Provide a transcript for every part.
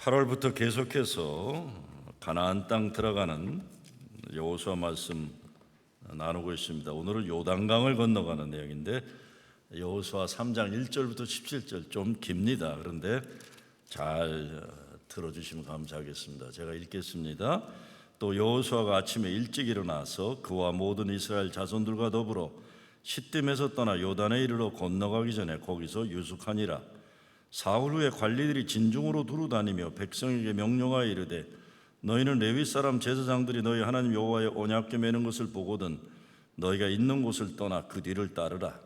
8월부터 계속해서 가나안 땅 들어가는 여호수아 말씀 나누고 있습니다. 오늘은 요단강을 건너가는 내용인데 여호수아 3장 1절부터 17절 좀 깁니다. 그런데 잘 들어주시면 감사하겠습니다. 제가 읽겠습니다. 또 여호수아가 아침에 일찍 일어나서 그와 모든 이스라엘 자손들과 더불어 시딤에서 떠나 요단에 이르러 건너가기 전에 거기서 유숙하니라. 사흘 후에 관리들이 진중으로 두루다니며 백성에게 명령하여 이르되 너희는 레위 사람 제사장들이 너희 하나님 여호와의 언약궤 매는 것을 보거든 너희가 있는 곳을 떠나 그 뒤를 따르라.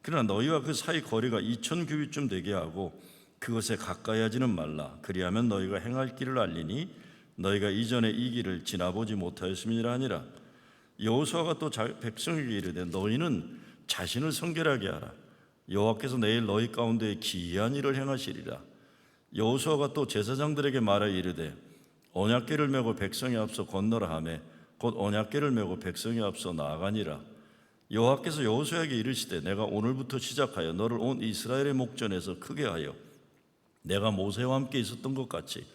그러나 너희와 그 사이 거리가 2000규빗쯤 되게 하고 그것에 가까이 하지는 말라. 그리하면 너희가 행할 길을 알리니 너희가 이전에 이 길을 지나보지 못하였음이라 하니라. 여호수아가 또 백성에게 이르되 너희는 자신을 성결하게 하라. 여호와께서 내일 너희 가운데 기이한 일을 행하시리라. 여호수아가 또 제사장들에게 말하여 이르되 언약궤를 메고 백성이 앞서 건너라 하매 곧 언약궤를 메고 백성이 앞서 나아가니라. 여호와께서 여호수아에게 이르시되 내가 오늘부터 시작하여 너를 온 이스라엘의 목전에서 크게 하여 내가 모세와 함께 있었던 것 같이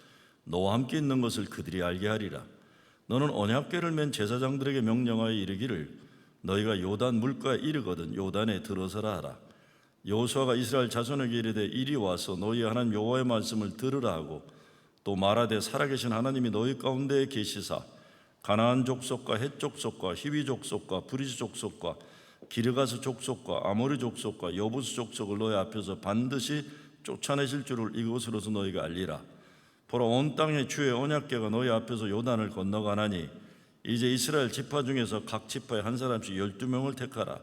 너와 함께 있는 것을 그들이 알게 하리라. 너는 언약궤를 맨 제사장들에게 명령하여 이르기를 너희가 요단 물가에 이르거든 요단에 들어서라 하라. 여호수아가 이스라엘 자손에게 이르되 이리 와서 너희 하나님 여호와의 말씀을 들으라 하고 또 말하되 살아계신 하나님이 너희 가운데에 계시사 가나안 족속과 헷 족속과 히위 족속과 브리스 족속과 기르가스 족속과 아모리 족속과 여부스 족속을 너희 앞에서 반드시 쫓아내실 줄을 이것으로서 너희가 알리라. 보라 온 땅에 주의 언약궤가 너희 앞에서 요단을 건너가나니 이제 이스라엘 지파 중에서 각 지파에 한 사람씩 12명을 택하라.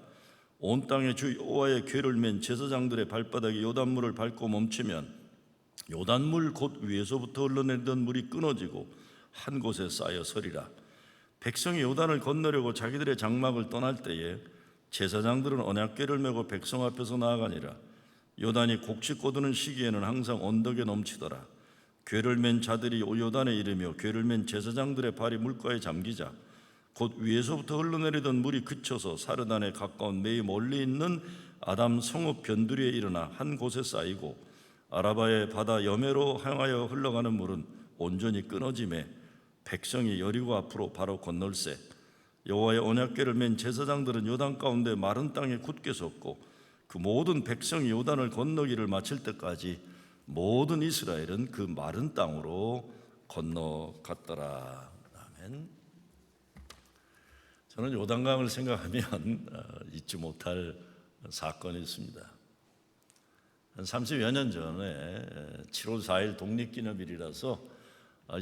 온 땅에 주 여호와의 궤를 맨 제사장들의 발바닥이 요단물을 밟고 멈추면 요단물 곧 위에서부터 흘러내리던 물이 끊어지고 한 곳에 쌓여 서리라. 백성이 요단을 건너려고 자기들의 장막을 떠날 때에 제사장들은 언약궤를 메고 백성 앞에서 나아가니라. 요단이 곡식 거두는 시기에는 항상 언덕에 넘치더라. 궤를 맨 자들이 요단에 이르며 궤를 맨 제사장들의 발이 물가에 잠기자 곧 위에서부터 흘러내리던 물이 그쳐서 사르단에 가까운 매우 멀리 있는 아담 성읍 변두리에 일어나 한 곳에 쌓이고 아라바의 바다 여매로 향하여 흘러가는 물은 온전히 끊어지매 백성이 여리고 앞으로 바로 건널세. 여호와의 언약궤를 맨 제사장들은 요단 가운데 마른 땅에 굳게 섰고 그 모든 백성이 요단을 건너기를 마칠 때까지 모든 이스라엘은 그 마른 땅으로 건너갔더라. 아멘. 저는 요단강을 생각하면 잊지 못할 사건이 있습니다. 한 30여 년 전에 7월 4일 독립기념일이라서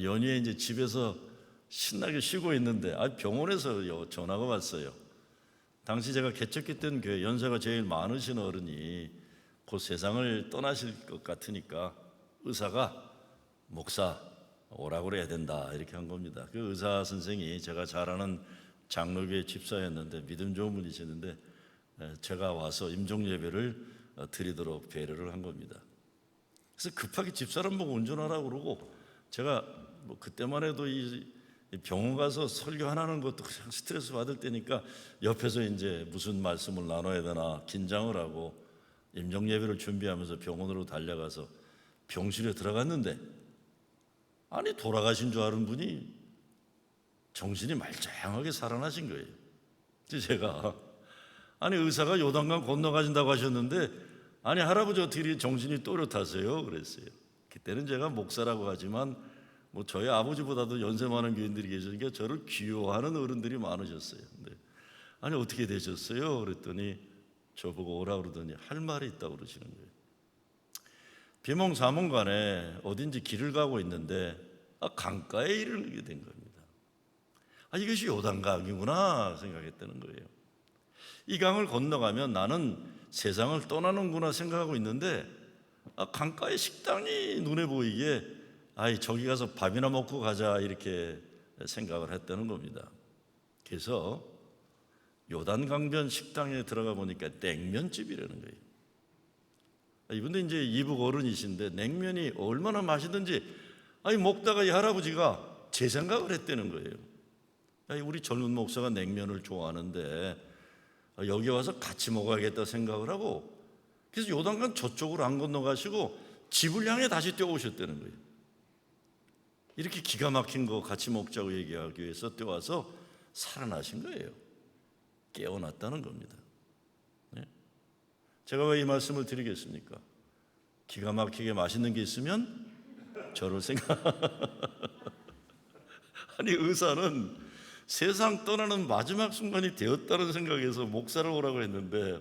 연휴에 이제 집에서 신나게 쉬고 있는데 병원에서 전화가 왔어요. 당시 제가 개척했던 교회 연세가 제일 많으신 어른이 곧 세상을 떠나실 것 같으니까 의사가 목사 오라고 그래야 된다 이렇게 한 겁니다. 그 의사 선생이 제가 잘 아는 장로교회 집사였는데 믿음 좋은 분이셨는데 제가 와서 임종 예배를 드리도록 배려를 한 겁니다. 그래서 급하게 집사람 보고 운전하라고 그러고 제가 뭐 그때만 해도 이 병원 가서 설교하는 것도 그냥 스트레스 받을 때니까 옆에서 이제 무슨 말씀을 나눠야 되나 긴장을 하고 임종 예배를 준비하면서 병원으로 달려가서 병실에 들어갔는데 아니 돌아가신 줄 아는 분이 정신이 말짱하게 살아나신 거예요. 그래서 제가 아니 의사가 요단강 건너가신다고 하셨는데 아니 할아버지 어떻게 정신이 또렷하세요? 그랬어요. 그때는 제가 목사라고 하지만 뭐 저희 아버지보다도 연세 많은 교인들이 계시니까 저를 귀여워하는 어른들이 많으셨어요. 근데 아니 어떻게 되셨어요? 그랬더니 저보고 오라 그러더니 할 말이 있다고 그러시는 거예요. 비몽사몽간에 어딘지 길을 가고 있는데 강가에 이르게 된 겁니다. 이것이 요단강이구나 생각했다는 거예요. 이 강을 건너가면 나는 세상을 떠나는구나 생각하고 있는데 강가에 식당이 눈에 보이기에 저기 가서 밥이나 먹고 가자 이렇게 생각을 했다는 겁니다. 그래서 요단강변 식당에 들어가 보니까 냉면집이라는 거예요. 이분도 이제 이북 어른이신데 냉면이 얼마나 맛있는지 먹다가 이 할아버지가 제 생각을 했다는 거예요. 우리 젊은 목사가 냉면을 좋아하는데 여기 와서 같이 먹어야겠다 생각을 하고 그래서 요단강 저쪽으로 안 건너가시고 집을 향해 다시 뛰어오셨다는 거예요. 이렇게 기가 막힌 거 같이 먹자고 얘기하기 위해서 뛰어와서 살아나신 거예요. 깨어났다는 겁니다. 네? 제가 왜 이 말씀을 드리겠습니까? 기가 막히게 맛있는 게 있으면 저를 아니, 의사는 세상 떠나는 마지막 순간이 되었다는 생각에서 목사를 오라고 했는데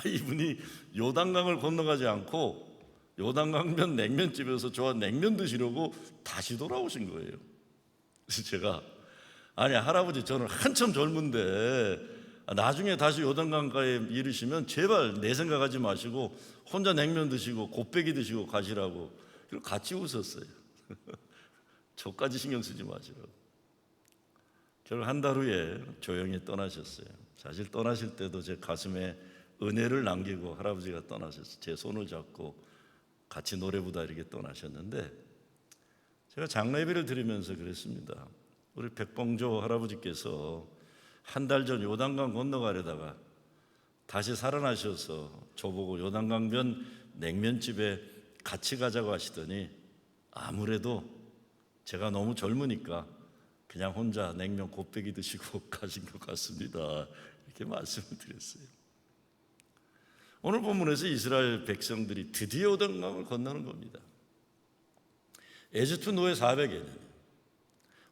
이분이 요단강을 건너가지 않고 요단강변 냉면집에서 저와 냉면 드시려고 다시 돌아오신 거예요. 그래서 제가 아니 할아버지, 저는 한참 젊은데 나중에 다시 요단강가에 이르시면 제발 내 생각하지 마시고 혼자 냉면 드시고 곱빼기 드시고 가시라고. 그리고 같이 웃었어요. 저까지 신경 쓰지 마시라고. 결국 한 달 후에 조용히 떠나셨어요. 사실 떠나실 때도 제 가슴에 은혜를 남기고 할아버지가 떠나셨어요. 제 손을 잡고 같이 노래 부르다 이렇게 떠나셨는데, 제가 장례비를 드리면서 그랬습니다. 우리 백봉조 할아버지께서 한 달 전 요단강 건너가려다가 다시 살아나셔서 저보고 요단강변 냉면집에 같이 가자고 하시더니 아무래도 제가 너무 젊으니까 그냥 혼자 냉면 곱빼기 드시고 가신 것 같습니다. 이렇게 말씀을 드렸어요. 오늘 본문에서 이스라엘 백성들이 드디어 요단강을 건너는 겁니다. 에집트 노예 400여 년,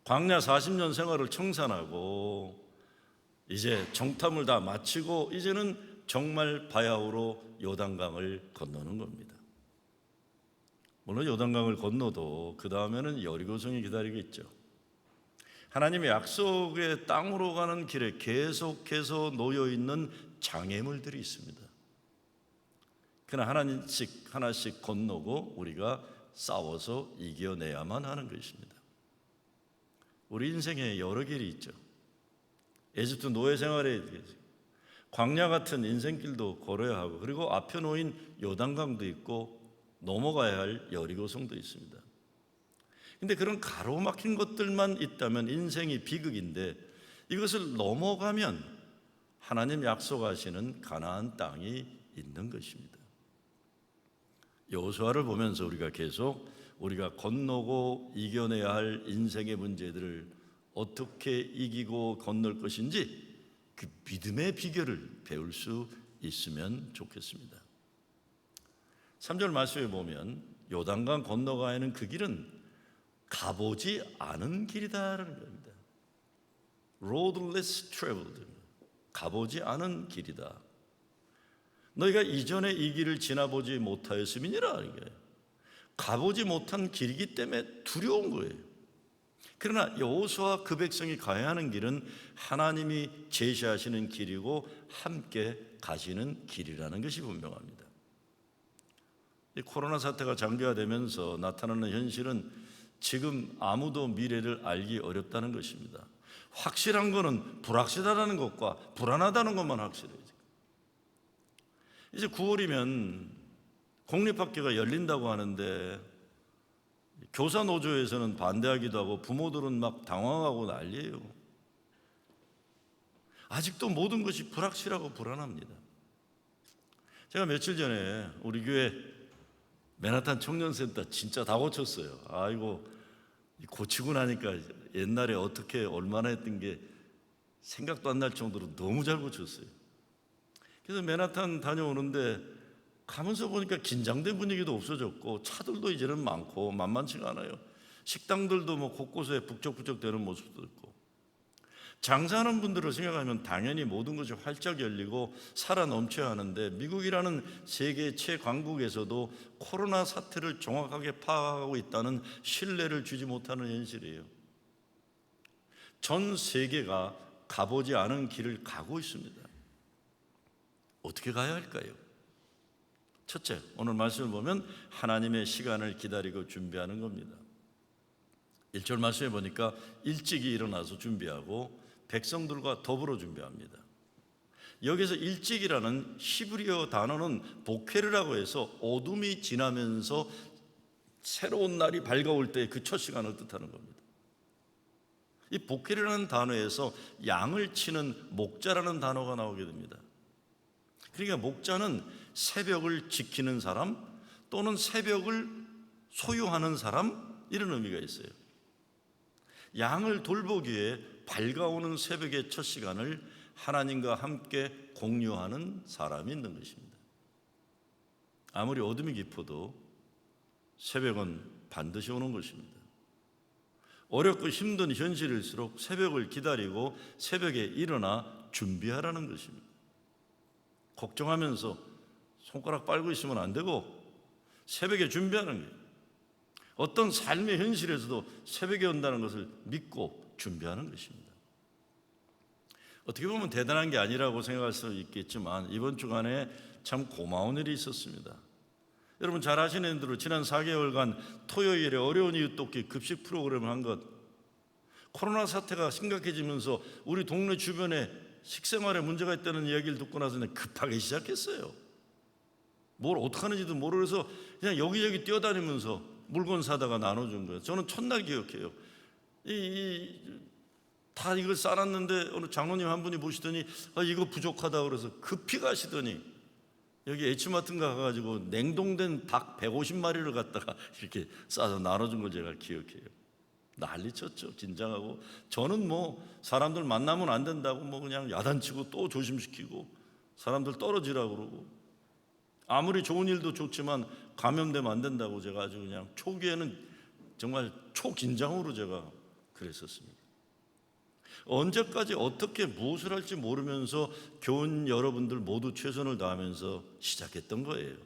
광야 40년 생활을 청산하고 이제 정탐을 다 마치고 이제는 정말 바야흐로 요단강을 건너는 겁니다. 물론 요단강을 건너도 그 다음에는 여리고성이 기다리고 있죠. 하나님의 약속의 땅으로 가는 길에 계속해서 놓여있는 장애물들이 있습니다. 그러나 하나씩 건너고 우리가 싸워서 이겨내야만 하는 것입니다. 우리 인생에 여러 길이 있죠. 에집트 노예 생활에 광야 같은 인생길도 걸어야 하고, 그리고 앞에 놓인 요단강도 있고 넘어가야 할 여리고성도 있습니다. 근데 그런 가로막힌 것들만 있다면 인생이 비극인데, 이것을 넘어가면 하나님 약속하시는 가나안 땅이 있는 것입니다. 여호수아를 보면서 우리가 계속 우리가 건너고 이겨내야 할 인생의 문제들을 어떻게 이기고 건널 것인지 그 믿음의 비결을 배울 수 있으면 좋겠습니다. 3절 말씀에 보면 요단강 건너가야 하는 그 길은 가보지 않은 길이다라는 겁니다. Road less traveled, 가보지 않은 길이다. 너희가 이전에 이 길을 지나보지 못하였음이니라. 가보지 못한 길이기 때문에 두려운 거예요. 그러나 여호수아와 그 백성이 가야 하는 길은 하나님이 제시하시는 길이고 함께 가시는 길이라는 것이 분명합니다. 이 코로나 사태가 장기화되면서 나타나는 현실은 지금 아무도 미래를 알기 어렵다는 것입니다. 확실한 것은 불확실하다는 것과 불안하다는 것만 확실해요. 이제 9월이면 공립학교가 열린다고 하는데 교사 노조에서는 반대하기도 하고 부모들은 막 당황하고 난리예요. 아직도 모든 것이 불확실하고 불안합니다. 제가 며칠 전에 우리 교회 맨하탄 청년센터 진짜 다 고쳤어요. 아이고, 고치고 나니까 옛날에 어떻게 얼마나 했던 게 생각도 안 날 정도로 너무 잘 고쳤어요. 그래서 맨하탄 다녀오는데 가면서 보니까 긴장된 분위기도 없어졌고 차들도 이제는 많고 만만치가 않아요. 식당들도 뭐 곳곳에 북적북적 되는 모습도 있고, 장사하는 분들을 생각하면 당연히 모든 것이 활짝 열리고 살아 넘쳐야 하는데, 미국이라는 세계 최강국에서도 코로나 사태를 정확하게 파악하고 있다는 신뢰를 주지 못하는 현실이에요. 전 세계가 가보지 않은 길을 가고 있습니다. 어떻게 가야 할까요? 첫째, 오늘 말씀을 보면 하나님의 시간을 기다리고 준비하는 겁니다. 1절 말씀에 보니까 일찍이 일어나서 준비하고 백성들과 더불어 준비합니다. 여기서 일찍이라는 히브리어 단어는 보케르라고 해서 어둠이 지나면서 새로운 날이 밝아올 때 그 첫 시간을 뜻하는 겁니다. 이 보케르라는 단어에서 양을 치는 목자라는 단어가 나오게 됩니다. 그러니까 목자는 새벽을 지키는 사람 또는 새벽을 소유하는 사람, 이런 의미가 있어요. 양을 돌보기 위해 밝아오는 새벽의 첫 시간을 하나님과 함께 공유하는 사람이 있는 것입니다. 아무리 어둠이 깊어도 새벽은 반드시 오는 것입니다. 어렵고 힘든 현실일수록 새벽을 기다리고 새벽에 일어나 준비하라는 것입니다. 걱정하면서 손가락 빨고 있으면 안 되고 새벽에 준비하는 거예요. 어떤 삶의 현실에서도 새벽에 온다는 것을 믿고 준비하는 것입니다. 어떻게 보면 대단한 게 아니라고 생각할 수 있겠지만 이번 주간에 참 고마운 일이 있었습니다. 여러분 잘 아시는 대로 지난 4개월간 토요일에 어려운 이웃 돕기 급식 프로그램을 한 것, 코로나 사태가 심각해지면서 우리 동네 주변에 식생활에 문제가 있다는 이야기를 듣고 나서 급하게 시작했어요. 뭘 어떡하는지도 모르겠어 그냥 여기저기 뛰어다니면서 물건 사다가 나눠준 거예요. 저는 첫날 기억해요. 다 이걸 싸놨는데 어느 장로님 한 분이 보시더니 이거 부족하다 그래서 급히 가시더니 여기 H마트인가 가가지고 냉동된 닭 150마리를 갖다가 이렇게 싸서 나눠준 걸 제가 기억해요. 난리쳤죠. 긴장하고. 저는 뭐 사람들 만나면 안 된다고 뭐 그냥 야단치고 또 조심시키고 사람들 떨어지라고 그러고, 아무리 좋은 일도 좋지만 감염되면 안 된다고 제가 아주 그냥 초기에는 정말 초긴장으로 제가 그랬었습니다. 언제까지 어떻게 무엇을 할지 모르면서 교인 여러분들 모두 최선을 다하면서 시작했던 거예요.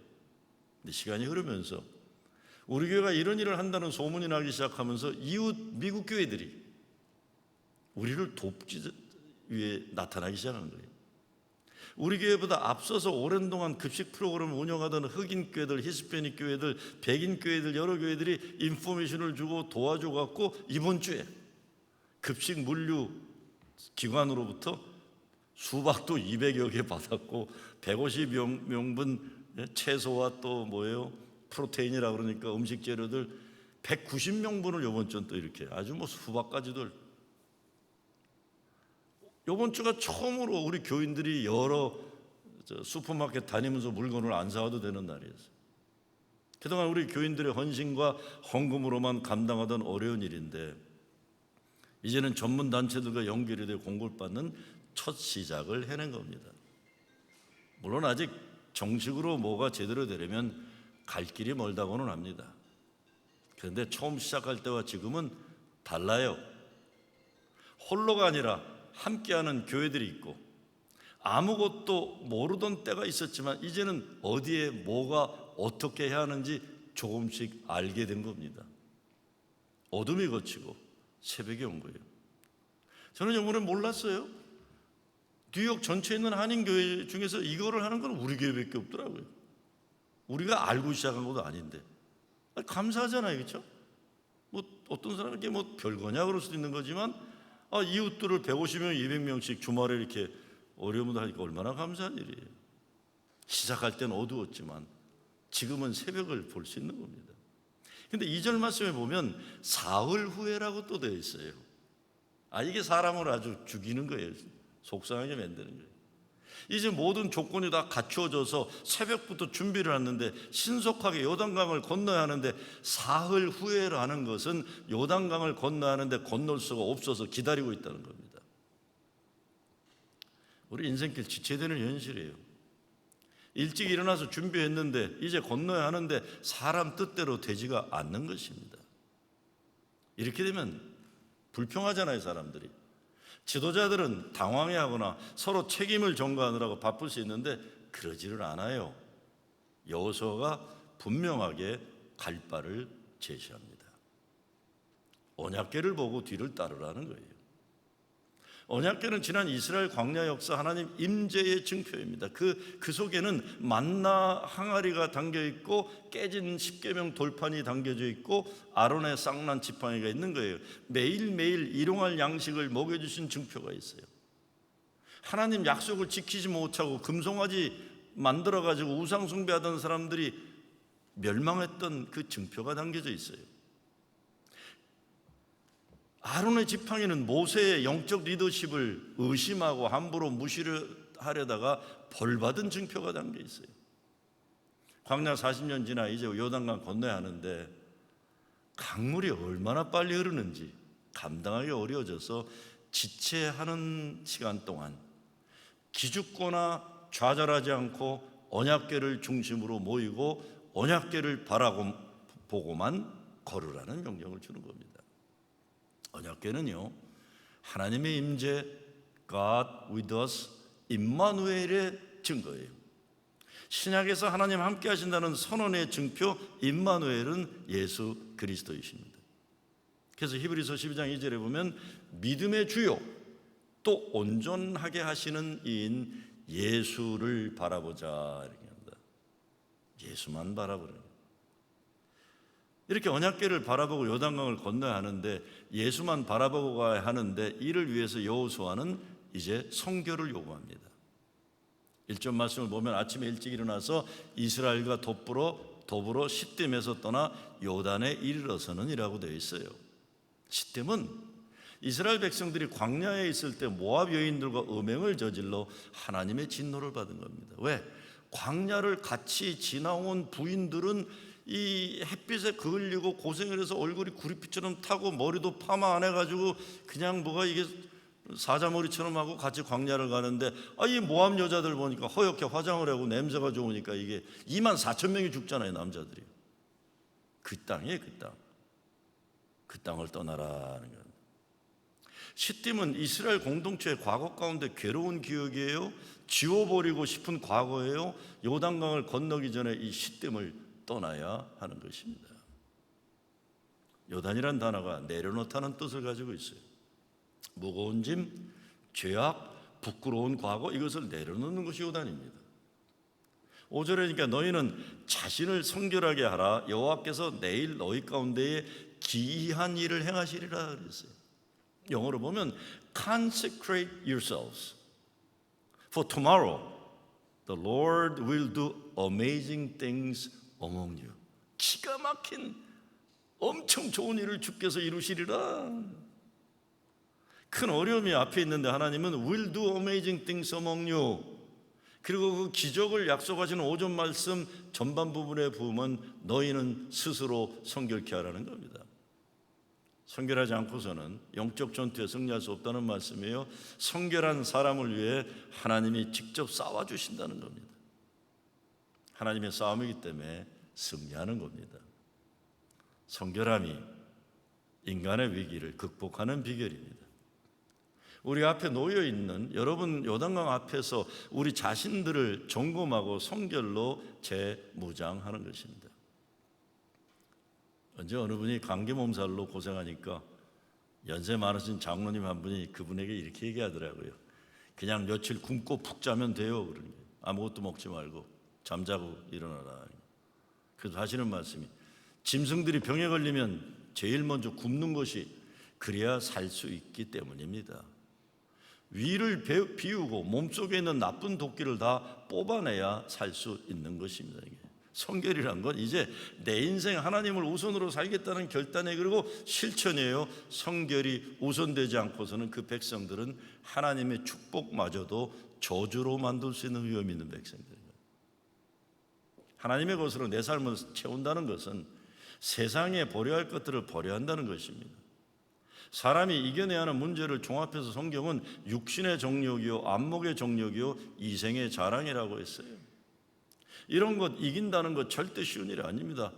근데 시간이 흐르면서 우리 교회가 이런 일을 한다는 소문이 나기 시작하면서 이웃 미국 교회들이 우리를 돕기 위해 나타나기 시작한 거예요. 우리 교회보다 앞서서 오랜 동안 급식 프로그램을 운영하던 흑인 교회들, 히스패닉 교회들, 백인 교회들, 여러 교회들이 인포메이션을 주고 도와줘 갖고 이번 주에 급식 물류 기관으로부터 수박도 200여 개 받았고 150명분 채소와 또 뭐예요? 프로테인이라 그러니까 음식 재료들 190명분을 이번 주는 또 이렇게 아주 뭐 수박까지도. 이번 주가 처음으로 우리 교인들이 여러 슈퍼마켓 다니면서 물건을 안 사와도 되는 날이었어요. 그동안 우리 교인들의 헌신과 헌금으로만 감당하던 어려운 일인데 이제는 전문 단체들과 연결이 되어 공급을 받는 첫 시작을 해낸 겁니다. 물론 아직 정식으로 뭐가 제대로 되려면 갈 길이 멀다고는 합니다. 그런데 처음 시작할 때와 지금은 달라요. 홀로가 아니라 함께하는 교회들이 있고 아무것도 모르던 때가 있었지만 이제는 어디에 뭐가 어떻게 해야 하는지 조금씩 알게 된 겁니다. 어둠이 걷히고 새벽이 온 거예요. 저는 이번에 몰랐어요. 뉴욕 전체에 있는 한인교회 중에서 이거를 하는 건 우리 교회밖에 없더라고요. 우리가 알고 시작한 것도 아닌데 감사하잖아요, 그렇죠? 뭐 어떤 사람에게 뭐 별거냐 그럴 수도 있는 거지만 이웃들을 150명, 200명씩 주말에 이렇게 어려움을 하니까 얼마나 감사한 일이에요. 시작할 때는 어두웠지만 지금은 새벽을 볼 수 있는 겁니다. 근데 2절 말씀에 보면 사흘 후에라고 또 되어 있어요. 이게 사람을 아주 죽이는 거예요. 속상하게 만드는 거예요. 이제 모든 조건이 다 갖추어져서 새벽부터 준비를 하는데 신속하게 요단강을 건너야 하는데 사흘 후에라는 것은 요단강을 건너야 하는데 건널 수가 없어서 기다리고 있다는 겁니다. 우리 인생길 지쳐야 되는 현실이에요. 일찍 일어나서 준비했는데 이제 건너야 하는데 사람 뜻대로 되지가 않는 것입니다. 이렇게 되면 불평하잖아요, 사람들이. 지도자들은 당황해하거나 서로 책임을 전가하느라고 바쁠 수 있는데 그러지를 않아요. 여호수아가 분명하게 갈 바를 제시합니다. 언약궤를 보고 뒤를 따르라는 거예요. 언약궤는 지난 이스라엘 광야 역사 하나님 임재의 증표입니다. 그 속에는 만나 항아리가 담겨있고 깨진 십계명 돌판이 담겨져 있고 아론의 쌍난 지팡이가 있는 거예요. 매일매일 일용할 양식을 먹여주신 증표가 있어요. 하나님 약속을 지키지 못하고 금송아지 만들어가지고 우상 숭배하던 사람들이 멸망했던 그 증표가 담겨져 있어요. 아론의 지팡이는 모세의 영적 리더십을 의심하고 함부로 무시하려다가 벌받은 증표가 담겨 있어요. 광야 40년 지나 이제 요단강 건너야 하는데 강물이 얼마나 빨리 흐르는지 감당하기 어려워져서 지체하는 시간 동안 기죽거나 좌절하지 않고 언약궤를 중심으로 모이고 언약궤를 바라보고만 걸으라는 명령을 주는 겁니다. 언약궤는요, 하나님의 임재, God with us, 임마누엘의 증거예요. 신약에서 하나님 함께 하신다는 선언의 증표 임마누엘은 예수 그리스도이십니다. 그래서 히브리서 12장 2절에 보면 믿음의 주요 또 온전하게 하시는 이인 예수를 바라보자 이렇게 합니다. 예수만 바라보는, 이렇게 언약궤를 바라보고 요단강을 건너야 하는데 예수만 바라보고 가야 하는데 이를 위해서 여호수아는 이제 선교를 요구합니다. 1절 말씀을 보면 아침에 일찍 일어나서 이스라엘과 더불어 시딤에서 떠나 요단에 이르러서는 이라고 되어 있어요. 시딤은 이스라엘 백성들이 광야에 있을 때 모압 여인들과 음행을 저질러 하나님의 진노를 받은 겁니다. 왜? 광야를 같이 지나온 부인들은 이 햇빛에 그을리고 고생을 해서 얼굴이 구리피처럼 타고 머리도 파마 안 해가지고 그냥 뭐가 이게 사자머리처럼 하고 같이 광야를 가는데 이 모압 여자들 보니까 허옇게 화장을 하고 냄새가 좋으니까 이게 24,000명이 죽잖아요, 남자들이. 그 땅이에요, 그 땅. 그 땅을 떠나라는 거예요. 시딤은 이스라엘 공동체의 과거 가운데 괴로운 기억이에요. 지워버리고 싶은 과거예요. 요단강을 건너기 전에 이 시딤을 떠나야 하는 것입니다. 요단이란 단어가 내려놓다는 뜻을 가지고 있어요. 무거운 짐, 죄악, 부끄러운 과거, 이것을 내려놓는 것이 요단입니다. 5절에니까 너희는 자신을 성결하게 하라. 여호와께서 내일 너희 가운데에 기이한 일을 행하시리라 그랬어요. 영어로 보면 consecrate yourselves for tomorrow the Lord will do amazing things among you. 기가 막힌 엄청 좋은 일을 주께서 이루시리라. 큰 어려움이 앞에 있는데 하나님은 will do amazing things among you. 그리고 그 기적을 약속하시는 5절 말씀 전반 부분에 보면 너희는 스스로 성결케 하라는 겁니다. 성결하지 않고서는 영적 전투에 승리할 수 없다는 말씀이에요. 성결한 사람을 위해 하나님이 직접 싸워주신다는 겁니다. 하나님의 싸움이기 때문에 승리하는 겁니다. 성결함이 인간의 위기를 극복하는 비결입니다. 우리 앞에 놓여있는 여러분 요단강 앞에서 우리 자신들을 점검하고 성결로 재무장하는 것입니다. 언제 어느 분이 감기 몸살로 고생하니까 연세 많으신 장로님 한 분이 그분에게 이렇게 얘기하더라고요. 그냥 며칠 굶고 푹 자면 돼요. 그러는 거예요. 아무것도 먹지 말고 잠자고 일어나라. 그래서 하시는 말씀이 짐승들이 병에 걸리면 제일 먼저 굶는 것이 그래야 살 수 있기 때문입니다. 위를 비우고 몸속에 있는 나쁜 도끼를 다 뽑아내야 살 수 있는 것입니다. 이게. 성결이란 건 이제 내 인생 하나님을 우선으로 살겠다는 결단이 그리고 실천이에요. 성결이 우선되지 않고서는 그 백성들은 하나님의 축복마저도 저주로 만들 수 있는 위험이 있는 백성들입니다. 하나님의 것으로 내 삶을 채운다는 것은 세상에 버려야 할 것들을 버려야 한다는 것입니다. 사람이 이겨내야 하는 문제를 종합해서 성경은 육신의 정욕이요 안목의 정욕이요 이생의 자랑이라고 했어요. 이런 것 이긴다는 것 절대 쉬운 일이 아닙니다.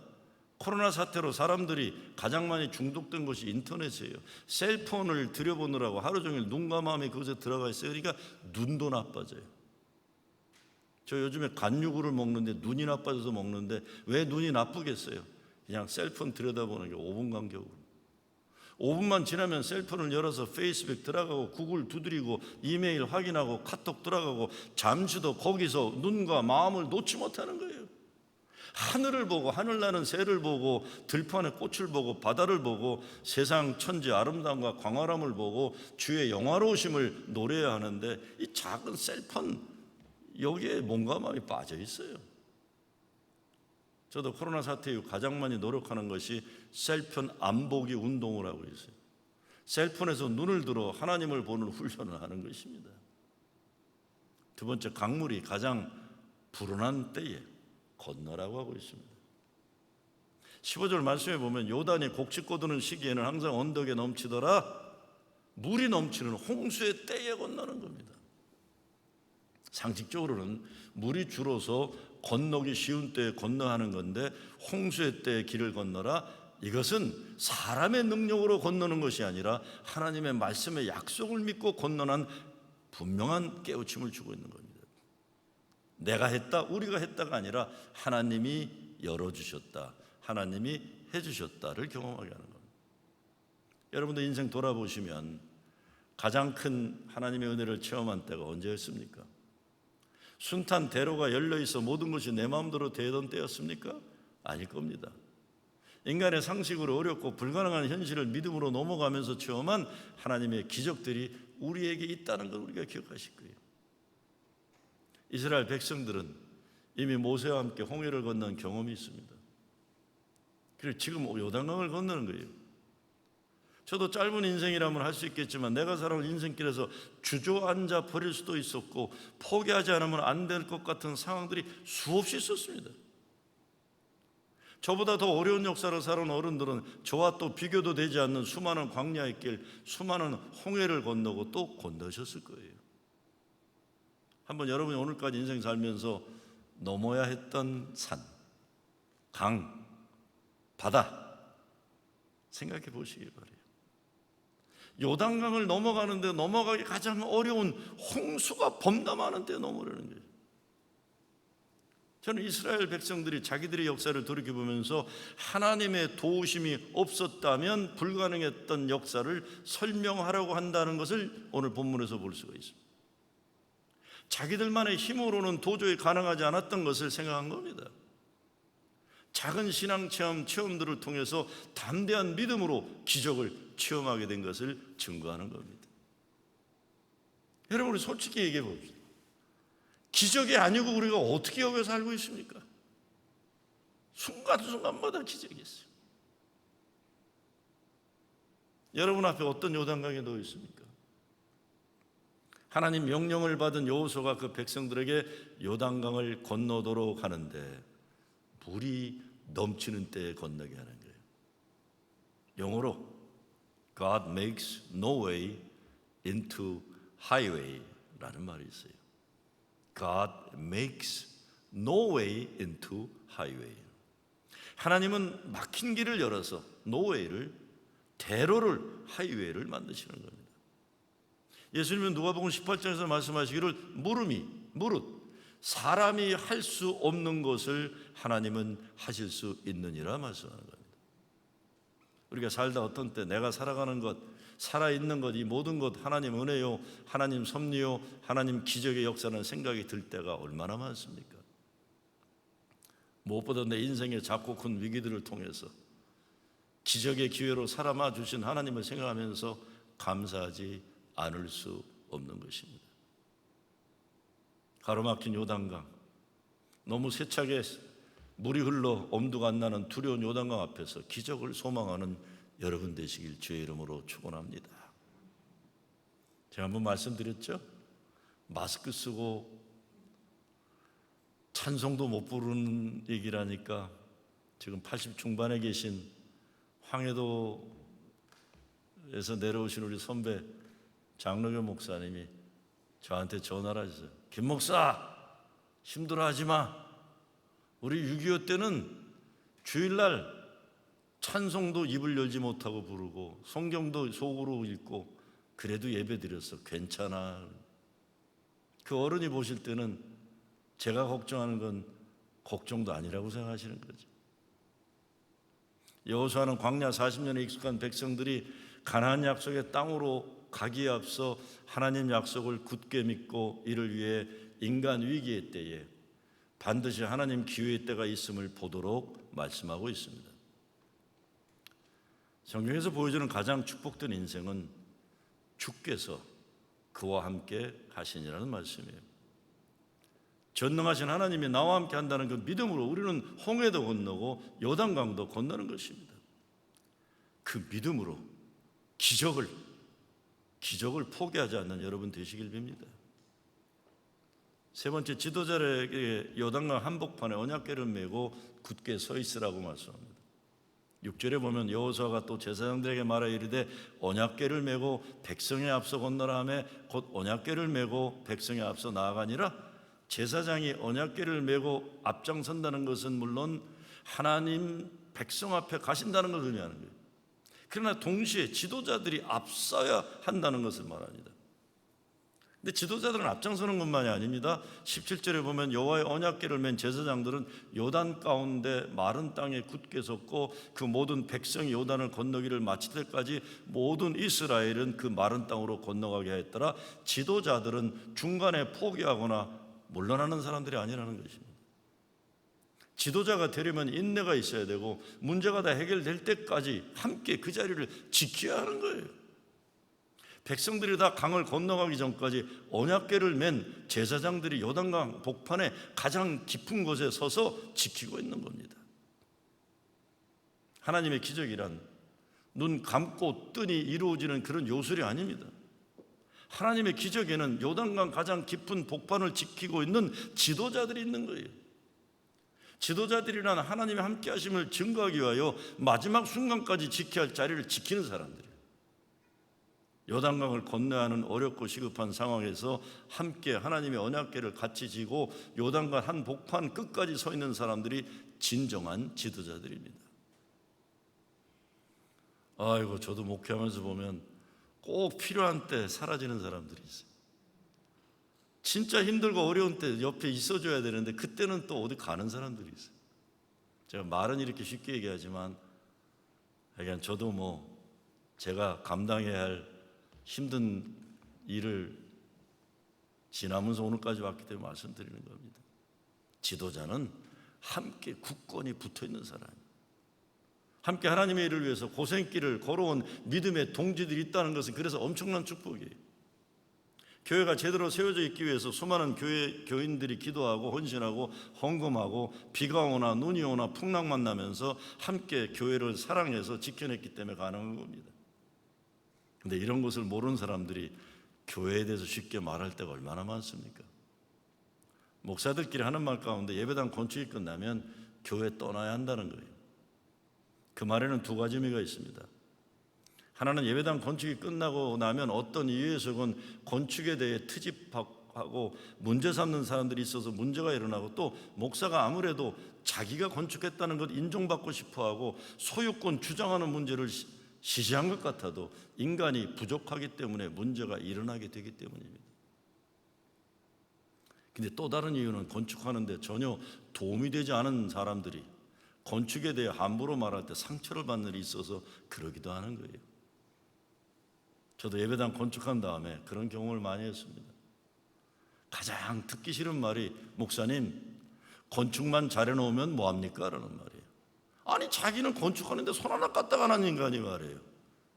코로나 사태로 사람들이 가장 많이 중독된 것이 인터넷이에요. 셀폰을 들여보느라고 하루 종일 눈과 마음이 그것에 들어가 있어요. 그러니까 눈도 나빠져요. 저 요즘에 간육을 먹는데 눈이 나빠져서 먹는데 왜 눈이 나쁘겠어요? 그냥 셀폰 들여다보는 게 5분 간격으로. 5분만 지나면 셀폰을 열어서 페이스북 들어가고 구글 두드리고 이메일 확인하고 카톡 들어가고 잠시도 거기서 눈과 마음을 놓지 못하는 거예요. 하늘을 보고 하늘나는 새를 보고 들판의 꽃을 보고 바다를 보고 세상 천지 아름다움과 광활함을 보고 주의 영화로우심을 노래해야 하는데 이 작은 셀폰 여기에 몸과 마음이 빠져 있어요. 저도 코로나 사태 이후 가장 많이 노력하는 것이 셀폰 안 보기 운동을 하고 있어요. 셀폰에서 눈을 들어 하나님을 보는 훈련을 하는 것입니다. 두 번째, 강물이 가장 불어난 때에 건너라고 하고 있습니다. 15절 말씀에 보면 요단이 곡식 거두는 시기에는 항상 언덕에 넘치더라. 물이 넘치는 홍수의 때에 건너는 겁니다. 상식적으로는 물이 줄어서 건너기 쉬운 때에 건너하는 건데 홍수의 때에 길을 건너라, 이것은 사람의 능력으로 건너는 것이 아니라 하나님의 말씀의 약속을 믿고 건너는 분명한 깨우침을 주고 있는 겁니다. 내가 했다, 우리가 했다가 아니라 하나님이 열어주셨다, 하나님이 해주셨다를 경험하게 하는 겁니다. 여러분도 인생 돌아보시면 가장 큰 하나님의 은혜를 체험한 때가 언제였습니까? 순탄 대로가 열려있어 모든 것이 내 마음대로 되던 때였습니까? 아닐 겁니다. 인간의 상식으로 어렵고 불가능한 현실을 믿음으로 넘어가면서 체험한 하나님의 기적들이 우리에게 있다는 걸 우리가 기억하실 거예요. 이스라엘 백성들은 이미 모세와 함께 홍해를 건넌 경험이 있습니다. 그리고 지금 요단강을 건너는 거예요. 저도 짧은 인생이라면 할 수 있겠지만 내가 살아온 인생길에서 주저앉아 버릴 수도 있었고 포기하지 않으면 안 될 것 같은 상황들이 수없이 있었습니다. 저보다 더 어려운 역사를 살아온 어른들은 저와 또 비교도 되지 않는 수많은 광야의 길, 수많은 홍해를 건너고 또 건너셨을 거예요. 한번 여러분이 오늘까지 인생 살면서 넘어야 했던 산, 강, 바다 생각해 보시기 바라요. 요단강을 넘어가는데 넘어가기 가장 어려운 홍수가 범람하는 데 넘어가는 거예요. 저는 이스라엘 백성들이 자기들의 역사를 돌이켜보면서 하나님의 도우심이 없었다면 불가능했던 역사를 설명하려고 한다는 것을 오늘 본문에서 볼 수가 있습니다. 자기들만의 힘으로는 도저히 가능하지 않았던 것을 생각한 겁니다. 작은 신앙 체험들을 통해서 담대한 믿음으로 기적을 체험하게 된 것을 증거하는 겁니다. 여러분, 우리 솔직히 얘기해 봅시다. 기적이 아니고 우리가 어떻게 여기서 살고 있습니까? 순간순간마다 기적이 있어요. 여러분 앞에 어떤 요단강에 놓여 있습니까? 하나님 명령을 받은 여호수아가 그 백성들에게 요단강을 건너도록 하는데 물이 넘치는 때에 건너게 하는 거예요. 영어로 God makes no way into highway라는 말이 있어요. God makes no way into highway. 하나님은 막힌 길을 열어서 no way를, 대로를, 하이웨이를 만드시는 겁니다. 예수님은 누가복음 18장에서 말씀하시기를 무릇 사람이 할 수 없는 것을 하나님은 하실 수 있느니라 말씀하는 겁니다. 우리가 살다 어떤 때 내가 살아가는 것, 살아있는 것, 이 모든 것 하나님 은혜요, 하나님 섭리요, 하나님 기적의 역사는 생각이 들 때가 얼마나 많습니까? 무엇보다 내 인생의 작고 큰 위기들을 통해서 기적의 기회로 살아마 주신 하나님을 생각하면서 감사하지 않을 수 없는 것입니다. 가로막힌 요단강, 너무 세차게 물이 흘러 엄두가 안 나는 두려운 요단강 앞에서 기적을 소망하는 여러분 되시길 주의 이름으로 축원합니다. 제가 한번 말씀드렸죠? 마스크 쓰고 찬송도 못 부르는 얘기라니까 지금 80 중반에 계신 황해도에서 내려오신 우리 선배 장로교 목사님이 저한테 전화를 하셨어요. 김 목사, 힘들어하지 마. 우리 6.25 때는 주일날 찬송도 입을 열지 못하고 부르고 성경도 속으로 읽고 그래도 예배 드렸어. 괜찮아. 그 어른이 보실 때는 제가 걱정하는 건 걱정도 아니라고 생각하시는 거죠. 여호수아는 광야 40년에 익숙한 백성들이 가나안 약속의 땅으로 가기에 앞서 하나님 약속을 굳게 믿고 이를 위해 인간 위기의 때에 반드시 하나님 기회의 때가 있음을 보도록 말씀하고 있습니다. 성경에서 보여주는 가장 축복된 인생은 주께서 그와 함께 하시니라는 말씀이에요. 전능하신 하나님이 나와 함께 한다는 그 믿음으로 우리는 홍해도 건너고 요단강도 건너는 것입니다. 그 믿음으로 기적을 포기하지 않는 여러분 되시길 빕니다. 세 번째, 지도자에게 요단강 한복판에 언약궤를 메고 굳게 서 있으라고 말씀합니다. 6절에 보면 여호수아가 또 제사장들에게 말하 이르되 언약궤를 메고 백성의 앞서 건너라 하매 곧 언약궤를 메고 백성의 앞서 나아가니라. 제사장이 언약궤를 메고 앞장선다는 것은 물론 하나님 백성 앞에 가신다는 것을 의미하는 거예요. 그러나 동시에 지도자들이 앞서야 한다는 것을 말합니다. 근데 지도자들은 앞장서는 것만이 아닙니다. 17절에 보면 여호와의 언약궤를 맨 제사장들은 요단 가운데 마른 땅에 굳게 섰고 그 모든 백성이 요단을 건너기를 마칠 때까지 모든 이스라엘은 그 마른 땅으로 건너가게 했더라. 지도자들은 중간에 포기하거나 물러나는 사람들이 아니라는 것입니다. 지도자가 되려면 인내가 있어야 되고 문제가 다 해결될 때까지 함께 그 자리를 지켜야 하는 거예요. 백성들이 다 강을 건너가기 전까지 언약궤를 맨 제사장들이 요단강 복판에 가장 깊은 곳에 서서 지키고 있는 겁니다. 하나님의 기적이란 눈 감고 뜨니 이루어지는 그런 요술이 아닙니다. 하나님의 기적에는 요단강 가장 깊은 복판을 지키고 있는 지도자들이 있는 거예요. 지도자들이란 하나님의 함께 하심을 증거하기 위하여 마지막 순간까지 지켜야 할 자리를 지키는 사람들이에요. 요단강을 건너야 하는 어렵고 시급한 상황에서 함께 하나님의 언약궤를 같이 지고 요단강 한 복판 끝까지 서 있는 사람들이 진정한 지도자들입니다. 아이고, 저도 목회하면서 보면 꼭 필요한 때 사라지는 사람들이 있어요. 진짜 힘들고 어려운 때 옆에 있어줘야 되는데 그때는 또 어디 가는 사람들이 있어요. 제가 말은 이렇게 쉽게 얘기하지만 그냥 저도 제가 감당해야 할 힘든 일을 지나면서 오늘까지 왔기 때문에 말씀드리는 겁니다. 지도자는 함께 굳건히 붙어있는 사람이에요. 함께 하나님의 일을 위해서 고생길을 걸어온 믿음의 동지들이 있다는 것은 그래서 엄청난 축복이에요. 교회가 제대로 세워져 있기 위해서 수많은 교인들이 기도하고 헌신하고 헌금하고 비가 오나 눈이 오나 풍랑 만나면서 함께 교회를 사랑해서 지켜냈기 때문에 가능한 겁니다. 근데 이런 것을 모르는 사람들이 교회에 대해서 쉽게 말할 때가 얼마나 많습니까? 목사들끼리 하는 말 가운데 예배당 건축이 끝나면 교회 떠나야 한다는 거예요. 그 말에는 두 가지 의미가 있습니다. 하나는 예배당 건축이 끝나고 나면 어떤 이유에서건 건축에 대해 트집하고 문제 삼는 사람들이 있어서 문제가 일어나고 또 목사가 아무래도 자기가 건축했다는 것 인정받고 싶어하고 소유권 주장하는 문제를 시시한 것 같아도 인간이 부족하기 때문에 문제가 일어나게 되기 때문입니다. 근데 또 다른 이유는 건축하는데 전혀 도움이 되지 않은 사람들이 건축에 대해 함부로 말할 때 상처를 받는 일이 있어서 그러기도 하는 거예요. 저도 예배당 건축한 다음에 그런 경험을 많이 했습니다. 가장 듣기 싫은 말이 목사님 건축만 잘해놓으면 뭐합니까? 라는 말이에요. 아니 자기는 건축하는데 손 하나 까딱 안 하는 인간이 말이에요.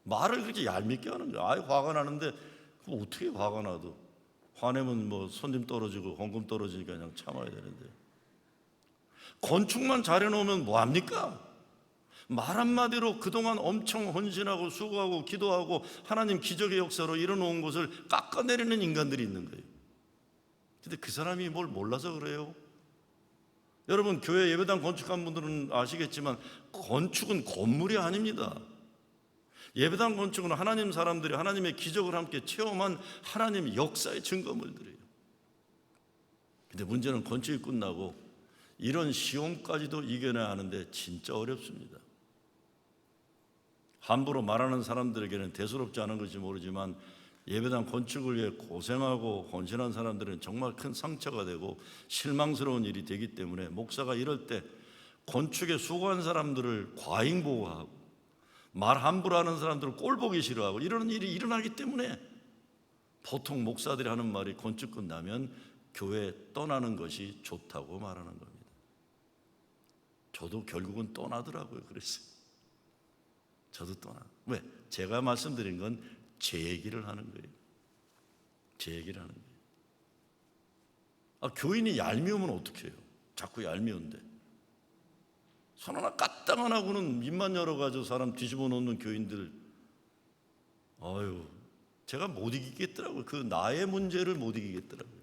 말을 그렇게 얄밉게 하는 거예요. 아예 화가 나는데 어떻게 화가 나도 화내면 손님 떨어지고 헌금 떨어지니까 그냥 참아야 되는데 건축만 잘해놓으면 뭐합니까? 말 한마디로 그동안 엄청 헌신하고 수고하고 기도하고 하나님 기적의 역사로 이뤄놓은 것을 깎아내리는 인간들이 있는 거예요. 근데 그 사람이 뭘 몰라서 그래요? 여러분 교회 예배당 건축한 분들은 아시겠지만 건축은 건물이 아닙니다. 예배당 건축은 하나님 사람들이 하나님의 기적을 함께 체험한 하나님 역사의 증거물들이에요. 근데 문제는 건축이 끝나고 이런 시험까지도 이겨내야 하는데 진짜 어렵습니다. 함부로 말하는 사람들에게는 대수롭지 않은 것인지 모르지만 예배당 건축을 위해 고생하고 헌신한 사람들은 정말 큰 상처가 되고 실망스러운 일이 되기 때문에 목사가 이럴 때 건축에 수고한 사람들을 과잉보호하고 말 함부로 하는 사람들을 꼴보기 싫어하고 이런 일이 일어나기 때문에 보통 목사들이 하는 말이 건축 끝나면 교회 떠나는 것이 좋다고 말하는 겁니다. 저도 결국은 떠나더라고요. 그랬어요. 저도 떠나. 왜? 제가 말씀드린 건 제 얘기를 하는 거예요. 제 얘기를 하는 거예요. 교인이 얄미우면 어떡해요? 자꾸 얄미운데. 손 하나 까딱 안 하고는 입만 열어가지고 사람 뒤집어 놓는 교인들. 아유, 제가 못 이기겠더라고요. 그 나의 문제를 못 이기겠더라고요.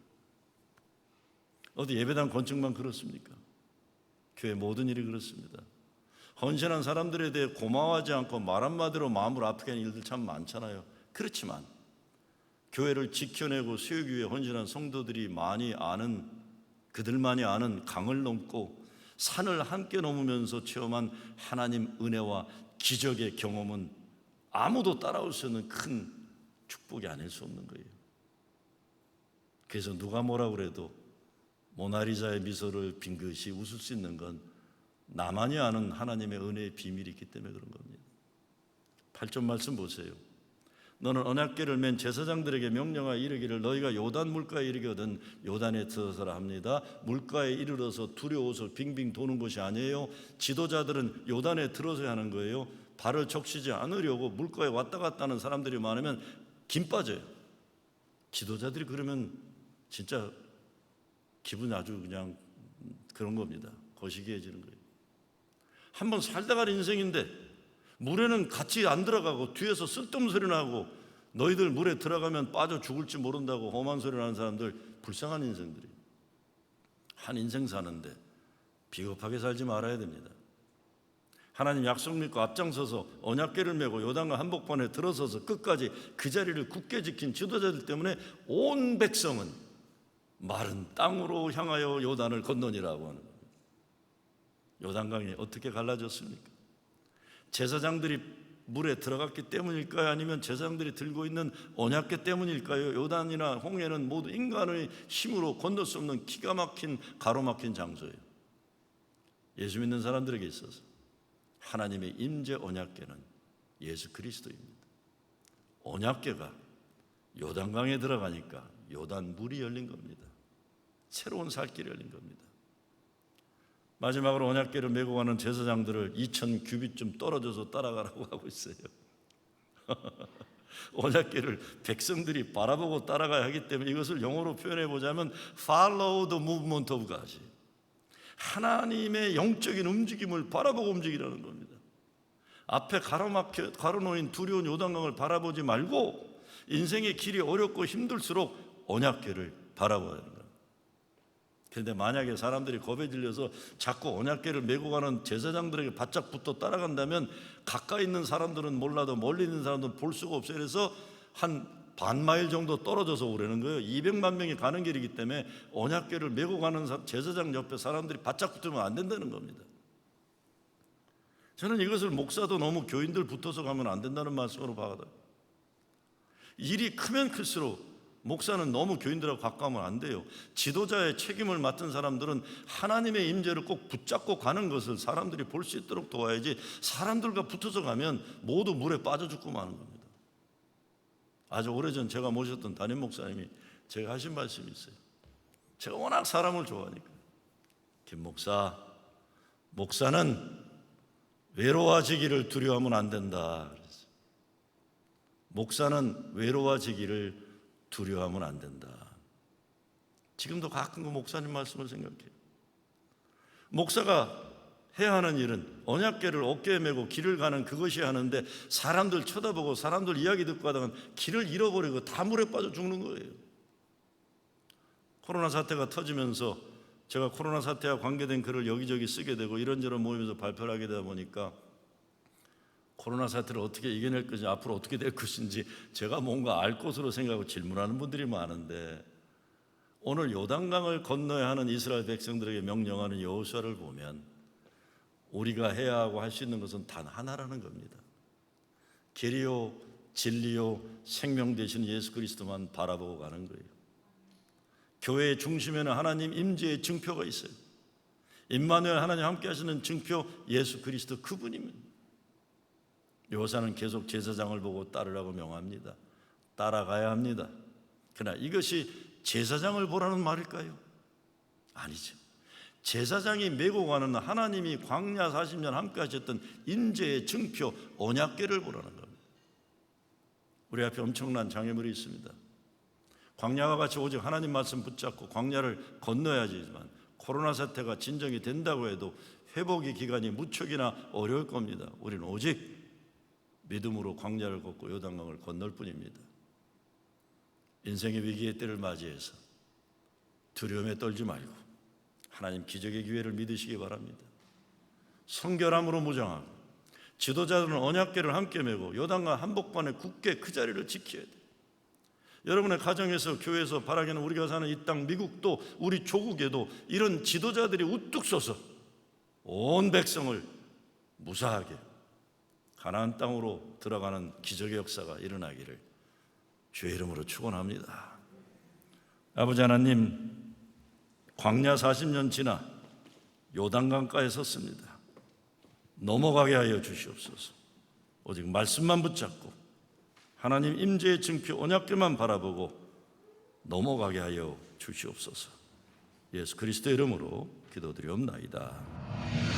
어디 예배당 건축만 그렇습니까? 교회 모든 일이 그렇습니다. 헌신한 사람들에 대해 고마워하지 않고 말 한마디로 마음을 아프게 하는 일들 참 많잖아요. 그렇지만 교회를 지켜내고 세우기 위해 헌신한 성도들이 그들만이 아는 강을 넘고 산을 함께 넘으면서 체험한 하나님 은혜와 기적의 경험은 아무도 따라올 수 없는 큰 축복이 아닐 수 없는 거예요. 그래서 누가 뭐라 그래도 모나리자의 미소를 빙긋이 웃을 수 있는 건 나만이 아는 하나님의 은혜의 비밀이 있기 때문에 그런 겁니다. 8절 말씀 보세요. 너는 언약궤를 맨 제사장들에게 명령하여 이르기를 너희가 요단 물가에 이르거든 요단에 들어서라 합니다. 물가에 이르러서 두려워서 빙빙 도는 것이 아니에요. 지도자들은 요단에 들어서야 하는 거예요. 발을 적시지 않으려고 물가에 왔다 갔다 하는 사람들이 많으면 김 빠져요. 지도자들이 그러면 진짜 기분이 아주 그냥 그런 겁니다. 거시기해지는 거예요. 한번 살다 갈 인생인데 물에는 같이 안 들어가고 뒤에서 쓸데없는 소리 나고 너희들 물에 들어가면 빠져 죽을지 모른다고 험한 소리 나는 사람들, 불쌍한 인생들이. 한 인생 사는데 비겁하게 살지 말아야 됩니다. 하나님 약속 믿고 앞장서서 언약궤를 메고 요단강 한복판에 들어서서 끝까지 그 자리를 굳게 지킨 지도자들 때문에 온 백성은 마른 땅으로 향하여 요단을 건너니라고 하는 겁니다. 요단강이 어떻게 갈라졌습니까? 제사장들이 물에 들어갔기 때문일까요? 아니면 제사장들이 들고 있는 언약궤 때문일까요? 요단이나 홍해는 모두 인간의 힘으로 건널 수 없는 기가 막힌 가로막힌 장소예요. 예수 믿는 사람들에게 있어서 하나님의 임재 언약궤는 예수 그리스도입니다. 언약궤가 요단강에 들어가니까 요단 물이 열린 겁니다. 새로운 살 길이 열린 겁니다. 마지막으로 언약궤를 메고 가는 제사장들을 2000 규빗쯤 떨어져서 따라가라고 하고 있어요. 언약궤를 백성들이 바라보고 따라가야 하기 때문에 이것을 영어로 표현해 보자면 Follow the movement of God. 하나님의 영적인 움직임을 바라보고 움직이라는 겁니다. 앞에 가로놓인 두려운 요단강을 바라보지 말고 인생의 길이 어렵고 힘들수록 언약궤를 바라봐야 하는 겁니다. 그런데 만약에 사람들이 겁에 질려서 자꾸 언약궤를 메고 가는 제사장들에게 바짝 붙어 따라간다면 가까이 있는 사람들은 몰라도 멀리 있는 사람들은 볼 수가 없어요. 그래서 한 반마일 정도 떨어져서 오라는 거예요. 200만 명이 가는 길이기 때문에 언약궤를 메고 가는 제사장 옆에 사람들이 바짝 붙으면 안 된다는 겁니다. 저는 이것을 목사도 너무 교인들 붙어서 가면 안 된다는 말씀으로 봐요. 일이 크면 클수록 목사는 너무 교인들하고 가까우면 안 돼요. 지도자의 책임을 맡은 사람들은 하나님의 임재를 꼭 붙잡고 가는 것을 사람들이 볼 수 있도록 도와야지 사람들과 붙어서 가면 모두 물에 빠져 죽고 마는 겁니다. 아주 오래전 제가 모셨던 담임 목사님이 제가 하신 말씀이 있어요. 제가 워낙 사람을 좋아하니까 김 목사, 목사는 외로워지기를 두려워하면 안 된다 그랬어요. 목사는 외로워지기를 두려워하면 안 된다. 지금도 가끔 그 목사님 말씀을 생각해요. 목사가 해야 하는 일은 언약궤를 어깨에 메고 길을 가는 그것이 하는데 사람들 쳐다보고 사람들 이야기 듣고 하다가 길을 잃어버리고 다 물에 빠져 죽는 거예요. 코로나 사태가 터지면서 제가 코로나 사태와 관계된 글을 여기저기 쓰게 되고 이런저런 모임에서 발표를 하게 되다 보니까 코로나 사태를 어떻게 이겨낼 것인지 앞으로 어떻게 될 것인지 제가 뭔가 알 것으로 생각하고 질문하는 분들이 많은데 오늘 요단강을 건너야 하는 이스라엘 백성들에게 명령하는 여호수아를 보면 우리가 해야 하고 할 수 있는 것은 단 하나라는 겁니다. 길이요 진리요 생명 되시는 예수 그리스도만 바라보고 가는 거예요. 교회의 중심에는 하나님 임재의 증표가 있어요. 임마누엘 하나님 함께 하시는 증표 예수 그리스도 그분입니다. 여호수아는 계속 제사장을 보고 따르라고 명합니다. 따라가야 합니다. 그러나 이것이 제사장을 보라는 말일까요? 아니죠. 제사장이 메고 가는 하나님이 광야 40년 함께 하셨던 임재의 증표 언약궤를 보라는 겁니다. 우리 앞에 엄청난 장애물이 있습니다. 광야와 같이 오직 하나님 말씀 붙잡고 광야를 건너야지만 코로나 사태가 진정이 된다고 해도 회복의 기간이 무척이나 어려울 겁니다. 우리는 오직 믿음으로 광야를 걷고 요단강을 건널 뿐입니다. 인생의 위기의 때를 맞이해서 두려움에 떨지 말고 하나님 기적의 기회를 믿으시기 바랍니다. 성결함으로 무장하고 지도자들은 언약궤를 함께 메고 요단과 한복판에 굳게 그 자리를 지켜야 돼. 여러분의 가정에서, 교회에서 바라기는 우리가 사는 이 땅, 미국도 우리 조국에도 이런 지도자들이 우뚝 서서 온 백성을 무사하게 가나안 땅으로 들어가는 기적의 역사가 일어나기를 주의 이름으로 축원합니다. 아버지 하나님, 광야 40년 지나 요단강가에 섰습니다. 넘어가게 하여 주시옵소서. 오직 말씀만 붙잡고 하나님 임재의 증표 언약궤만 바라보고 넘어가게 하여 주시옵소서. 예수 그리스도의 이름으로 기도드리옵나이다.